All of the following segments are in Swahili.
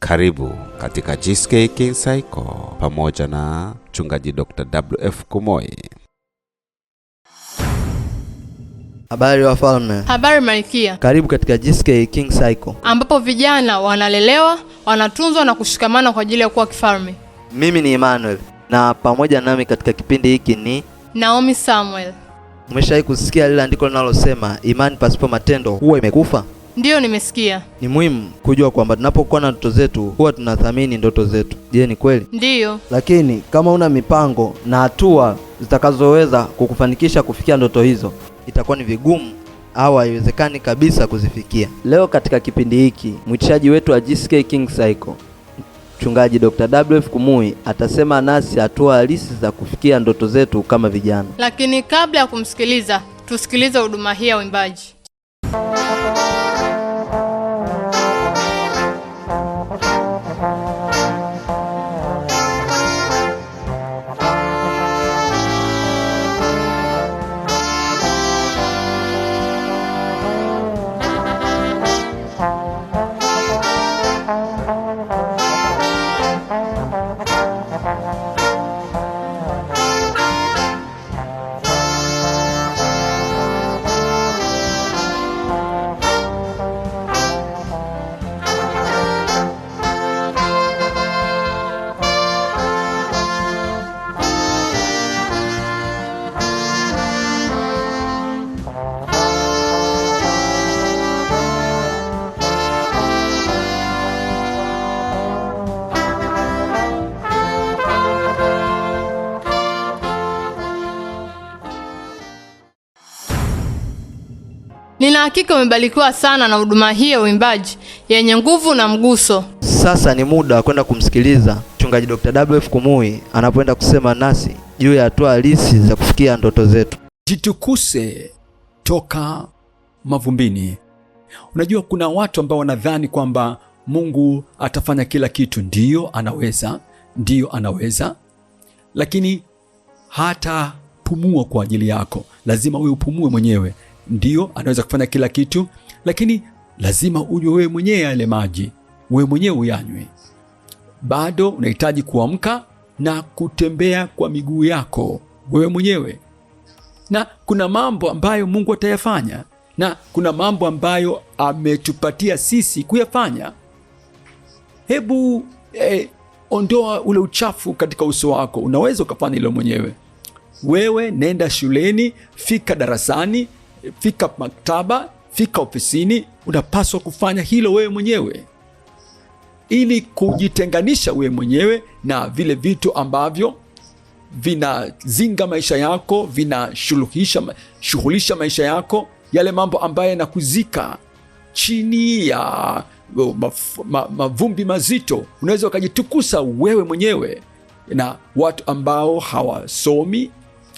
Karibu katika GSK King Cycle pamoja na mchungaji Dr. WF Kumoi. Habari wafalme. Habari Malkia. Karibu katika GSK King Cycle, ambapo vijana wanalelewa, wanatunzwa na kushikamana kwa ajili ya kuwa kifalme. Mimi ni Emmanuel na pamoja nami katika kipindi hiki ni Naomi Samuel. Umeshawahi kusikia lile andiko linalosema imani pasipo matendo huwa imekufa? Ndiyo, nimesikia. Ni muhimu kujua kwamba tunapokuwa na ndoto zetu huwa tunathamini ndoto zetu. Je, ni kweli? Ndiyo. Lakini kama una mipango na hatua zitakazoweza kukufanikisha kufikia ndoto hizo, itakuwa ni vigumu au haiwezekani kabisa kuzifikia. Leo katika kipindi hiki, mwitishaji wetu wa GSK King Cycle, mchungaji Dr. WF Kumoi, atasema nasi hatua halisi za kufikia ndoto zetu kama vijana. Lakini kabla ya kumsikiliza, tusikilize huduma hii ya uimbaji. Nina hakika umebarikiwa sana na huduma hii ya uimbaji yenye nguvu na mguso. Sasa ni muda wa kwenda kumsikiliza mchungaji Dr. WF Kumoi anapoenda kusema nasi juu ya hatua halisi za kufikia ndoto zetu. Jitukuse toka mavumbini. Unajua kuna watu ambao wanadhani kwamba Mungu atafanya kila kitu. Ndiyo anaweza, lakini hata pumua kwa ajili yako. Lazima wewe upumue mwenyewe. Ndiyo anaweza kufanya kila kitu, lakini lazima unywe wewe mwenyewe yale maji, wewe mwenyewe uyanywe. Bado unahitaji kuamka na kutembea kwa miguu yako wewe mwenyewe. Na kuna mambo ambayo Mungu atayafanya, na kuna mambo ambayo ametupatia sisi kuyafanya. Hebu ondoa ule uchafu katika uso wako. Unaweza ukafanya hilo mwenyewe. Wewe nenda shuleni, fika darasani, fika maktaba, fika ofisini. Unapaswa kufanya hilo wewe mwenyewe, ili kujitenganisha wewe mwenyewe na vile vitu ambavyo vinazinga maisha yako, vinashughulisha maisha yako, yale mambo ambayo yanakuzika chini ya mavumbi mazito. Unaweza ukajitukusa wewe mwenyewe. Na watu ambao hawasomi,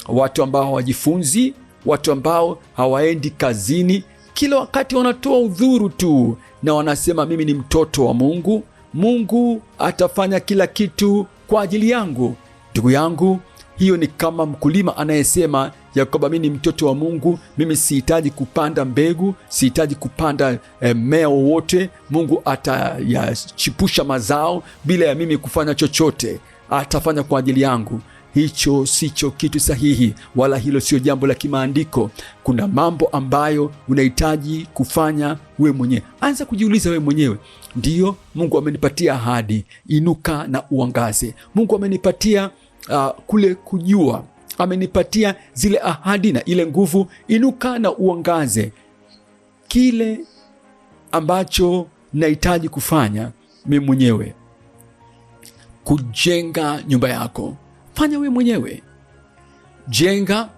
watu ambao hawajifunzi, watu ambao hawaendi kazini, kila wakati wanatoa udhuru tu na wanasema mimi ni mtoto wa Mungu, Mungu atafanya kila kitu kwa ajili yangu. Ndugu yangu, hiyo ni kama mkulima anayesema ya kwamba mimi ni mtoto wa Mungu, mimi sihitaji kupanda mbegu, sihitaji kupanda mmea wowote, Mungu atayachipusha mazao bila ya mimi kufanya chochote, atafanya kwa ajili yangu. Hicho sicho kitu sahihi, wala hilo sio jambo la kimaandiko. Kuna mambo ambayo unahitaji kufanya wewe mwenyewe. Anza kujiuliza wewe mwenyewe. Ndiyo, Mungu amenipatia ahadi, inuka na uangaze. Mungu amenipatia kule kujua, amenipatia zile ahadi na ile nguvu, inuka na uangaze. Kile ambacho nahitaji kufanya mimi mwenyewe, kujenga nyumba yako, fanya wewe mwenyewe. Jenga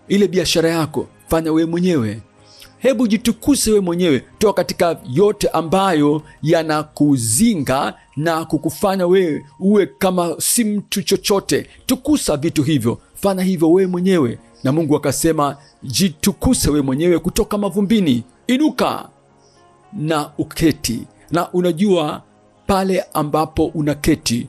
ile biashara yako, fanya wewe mwenyewe. Hebu jitukuse wewe mwenyewe, toka katika yote ambayo yanakuzinga na kukufanya wewe uwe kama si mtu chochote. Tukusa vitu hivyo, fanya hivyo wewe mwenyewe. Na Mungu akasema jitukuse wewe mwenyewe kutoka mavumbini, inuka na uketi. Na unajua pale ambapo unaketi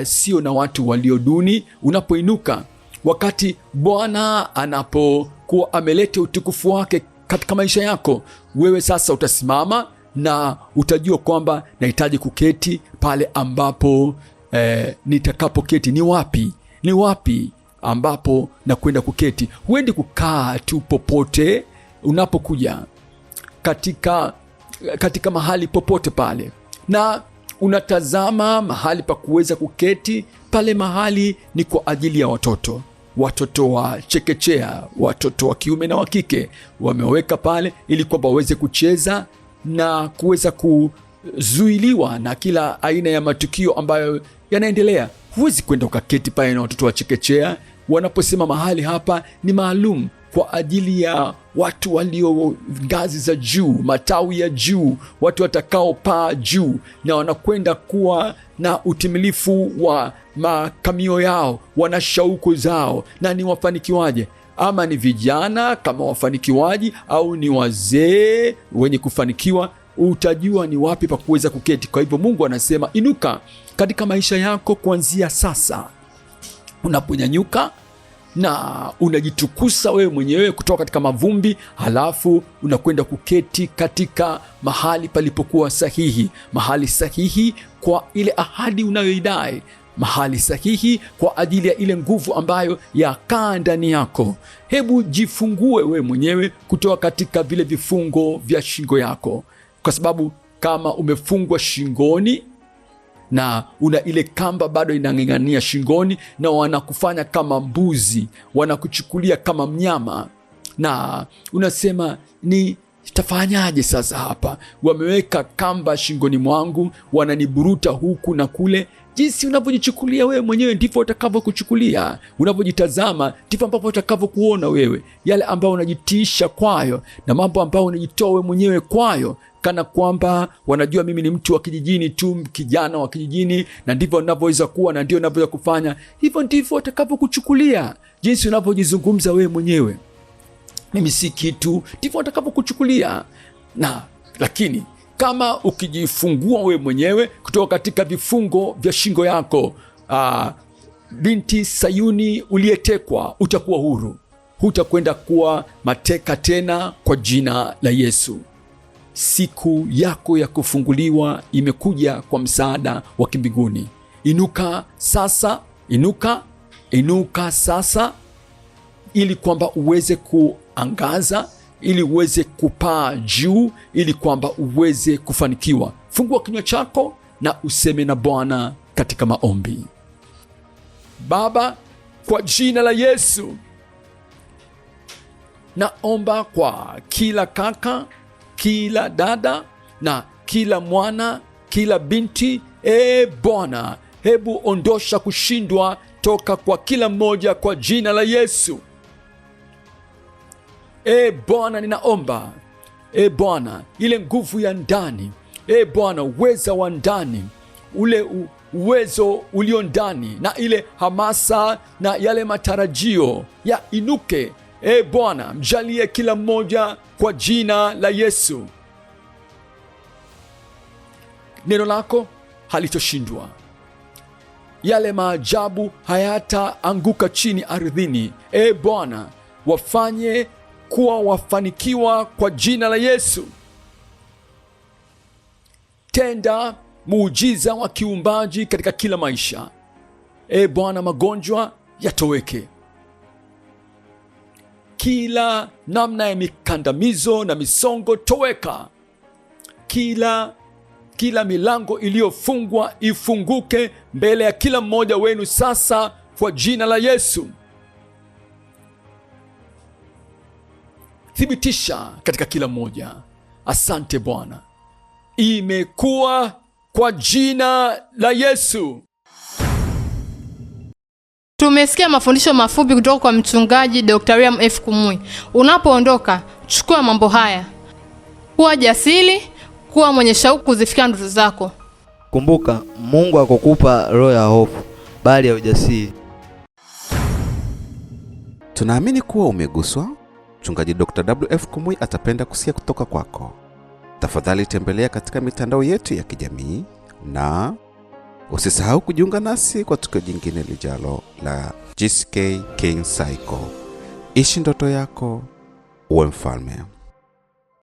sio na watu walio duni. Unapoinuka, wakati Bwana anapokuwa ameleta utukufu wake katika maisha yako, wewe sasa utasimama na utajua kwamba nahitaji kuketi pale ambapo nitakapoketi ni wapi ambapo na kwenda kuketi. Huendi kukaa tu popote unapokuja katika mahali popote pale, na unatazama mahali pa kuweza kuketi pale. Mahali ni kwa ajili ya watoto wa chekechea, watoto wa kiume na wa kike, wameweka pale ili kwamba waweze kucheza na kuweza kuzuiliwa na kila aina ya matukio ambayo yanaendelea. Huwezi kwenda ukaketi pale na watoto wa chekechea. Wanaposema mahali hapa ni maalum kwa ajili ya watu walio ngazi za juu, matawi ya juu, watu watakao paa juu, na wanakwenda kuwa na utimilifu wa makamio yao, wana shauku zao, na ni wafanikiwaje, ama ni vijana kama wafanikiwaji au ni wazee wenye kufanikiwa, utajua ni wapi pa kuweza kuketi. Kwa hivyo Mungu anasema inuka katika maisha yako kuanzia sasa. Unaponyanyuka na unajitukusa wewe mwenyewe kutoka katika mavumbi, halafu unakwenda kuketi katika mahali palipokuwa sahihi, mahali sahihi kwa ile ahadi unayoidai, mahali sahihi kwa ajili ya ile nguvu ambayo yakaa ndani yako. Hebu jifungue wewe mwenyewe kutoka katika vile vifungo vya shingo yako, kwa sababu kama umefungwa shingoni na una ile kamba bado inang'ang'ania shingoni, na wanakufanya kama mbuzi, wanakuchukulia kama mnyama, na unasema ni tafanyaje sasa hapa? Wameweka kamba shingoni mwangu, wananiburuta huku na kule. Jinsi unavyojichukulia wewe mwenyewe ndivyo watakavyokuchukulia. Unavyojitazama ndivyo ambapo watakavyokuona wewe. Yale ambayo unajitiisha kwayo na mambo ambayo unajitoa wewe mwenyewe kwayo, kana kwamba wanajua mimi ni mtu wa kijijini tu, kijana wa kijijini, na ndivyo ninavyoweza kuwa na ndio ninavyoweza kufanya, hivyo ndivyo watakavyokuchukulia. Jinsi unavyojizungumza wewe mwenyewe, mimi si kitu, ndivyo watakavyokuchukulia. Lakini kama ukijifungua wewe mwenyewe kutoka katika vifungo vya shingo yako, binti Sayuni uliyetekwa, utakuwa huru. Hutakwenda kuwa mateka tena kwa jina la Yesu. Siku yako ya kufunguliwa imekuja kwa msaada wa kimbinguni. Inuka sasa, inuka sasa, ili kwamba uweze kuangaza, ili uweze kupaa juu, ili kwamba uweze kufanikiwa. Fungua kinywa chako na useme na Bwana katika maombi. Baba, kwa jina la Yesu, naomba kwa kila kaka, kila dada na kila mwana, kila binti. Bwana, hebu ondosha kushindwa toka kwa kila mmoja kwa jina la Yesu. Bwana, ninaomba Bwana, ile nguvu ya ndani, Bwana, uweza wa ndani, ule uwezo ulio ndani, na ile hamasa na yale matarajio ya inuke. Bwana, mjalie kila mmoja kwa jina la Yesu. Neno lako halitoshindwa. Yale maajabu hayataanguka chini ardhini. Bwana, wafanye kuwa wafanikiwa kwa jina la Yesu. Tenda muujiza wa kiumbaji katika kila maisha. Bwana, magonjwa yatoweke. Kila namna ya mikandamizo na misongo toweka. Kila milango iliyofungwa ifunguke mbele ya kila mmoja wenu sasa kwa jina la Yesu. Thibitisha katika kila mmoja. Asante Bwana. Imekuwa kwa jina la Yesu. Tumesikia mafundisho mafupi kutoka kwa mchungaji Dr. William F. Kumui. Unapoondoka, chukua mambo haya: kuwa jasiri, kuwa mwenye shauku kuzifikia ndoto zako. Kumbuka, Mungu hakukupa roho ya hofu, bali ya ujasiri. Tunaamini kuwa umeguswa. Mchungaji Dr. WF Kumui atapenda kusikia kutoka kwako. Tafadhali tembelea katika mitandao yetu ya kijamii, na usisahau kujiunga nasi kwa tukio jingine lijalo la GCK King Cycle. Ishi ndoto yako, uwe mfalme.